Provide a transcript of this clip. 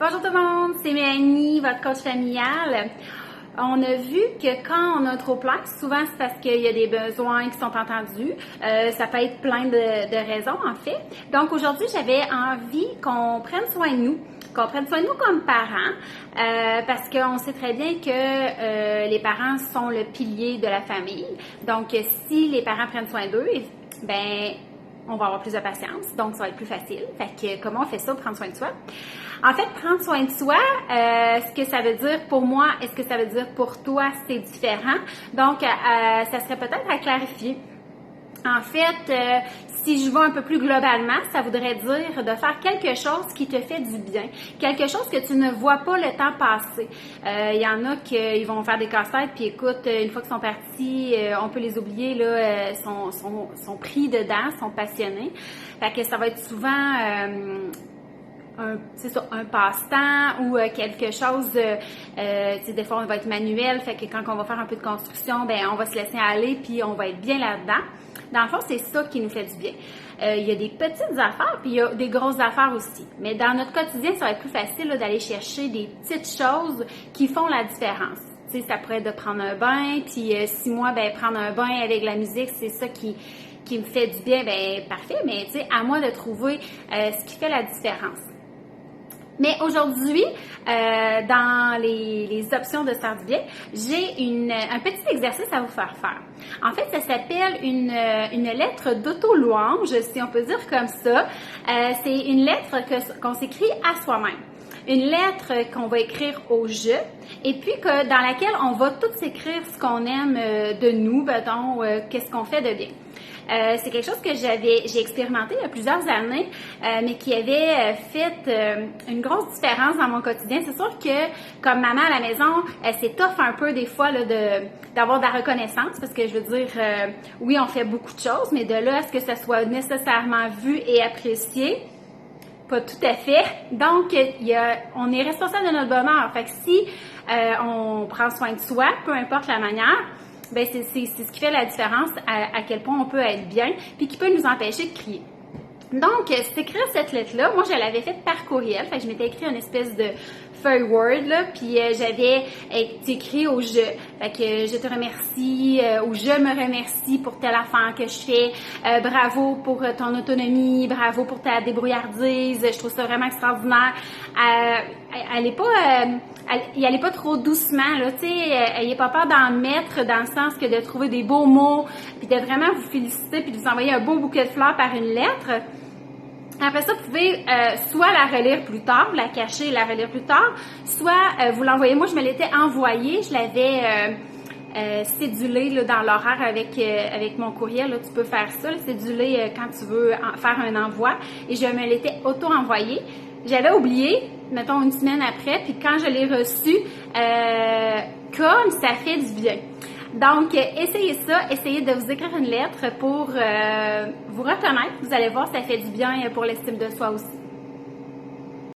Bonjour tout le monde, c'est Mélanie, votre coach familial. On a vu que quand on a trop plein, souvent c'est parce qu'il y a des besoins qui sont entendus. Ça peut être plein de raisons en fait. Donc aujourd'hui, j'avais envie qu'on prenne soin de nous, comme parents, parce qu'on sait très bien que les parents sont le pilier de la famille. Donc si les parents prennent soin d'eux, ben on va avoir plus de patience, donc ça va être plus facile. Fait que comment on fait ça, prendre soin de soi? En fait, prendre soin de soi, ce que ça veut dire pour moi, est-ce que ça veut dire pour toi, c'est différent. Donc, ça serait peut-être à clarifier. En fait, si je vais un peu plus globalement, ça voudrait dire de faire quelque chose qui te fait du bien, quelque chose que tu ne vois pas le temps passer. Il y en a qui vont faire des casse-têtes, puis écoute, une fois qu'ils sont partis, on peut les oublier, là, sont pris dedans, sont passionnés. Fait que ça va être souvent un passe-temps ou quelque chose, des fois on va être manuel, fait que quand on va faire un peu de construction, ben on va se laisser aller puis on va être bien là-dedans. Dans le fond, c'est ça qui nous fait du bien. Il y a des petites affaires puis il y a des grosses affaires aussi. Mais dans notre quotidien, ça va être plus facile là, d'aller chercher des petites choses qui font la différence. Tu sais, ça pourrait être de prendre un bain, puis si moi, ben prendre un bain avec la musique, c'est ça qui me fait du bien, ben parfait. Mais tu sais, à moi de trouver ce qui fait la différence. Mais aujourd'hui, dans les options de se faire du bien, j'ai un petit exercice à vous faire faire. En fait, ça s'appelle une lettre d'auto-louange, si on peut dire comme ça. C'est une lettre qu'on s'écrit à soi-même. Une lettre qu'on va écrire au je, et puis dans laquelle on va tout s'écrire ce qu'on aime de nous, qu'est-ce qu'on fait de bien. C'est quelque chose que j'ai expérimenté il y a plusieurs années, mais qui avait fait une grosse différence dans mon quotidien. C'est sûr que comme maman à la maison, c'est tough un peu des fois là, d'avoir de la reconnaissance, parce que je veux dire, oui, on fait beaucoup de choses, mais de là à ce que ça soit nécessairement vu et apprécié, pas tout à fait. Donc, on est responsable de notre bonheur. Fait que si on prend soin de soi, peu importe la manière, ben c'est ce qui fait la différence à quel point on peut être bien, puis qui peut nous empêcher de crier. Donc, s'écrire cette lettre-là, moi, je l'avais faite par courriel. Fait que je m'étais écrit une espèce de feuille Word, là, puis j'avais écrit au je. Fait que je te remercie, ou je me remercie pour telle affaire que je fais. Bravo pour ton autonomie, bravo pour ta débrouillardise. Je trouve ça vraiment extraordinaire. Elle est pas trop doucement, là, tu sais, ayez pas peur d'en mettre dans le sens que de trouver des beaux mots, puis de vraiment vous féliciter, puis de vous envoyer un beau bouquet de fleurs par une lettre. Après ça, vous pouvez soit la relire plus tard, la cacher et la relire plus tard, soit vous l'envoyer. Moi, je me l'étais envoyée, je l'avais cédulé là, dans l'horaire avec mon courriel. Là, tu peux faire ça, céduler quand tu veux faire un envoi. Et je me l'étais auto-envoyée. J'avais oublié, mettons une semaine après, puis quand je l'ai reçu, comme ça fait du bien. Donc, essayez ça, essayez de vous écrire une lettre pour vous reconnaître. Vous allez voir, ça fait du bien pour l'estime de soi aussi.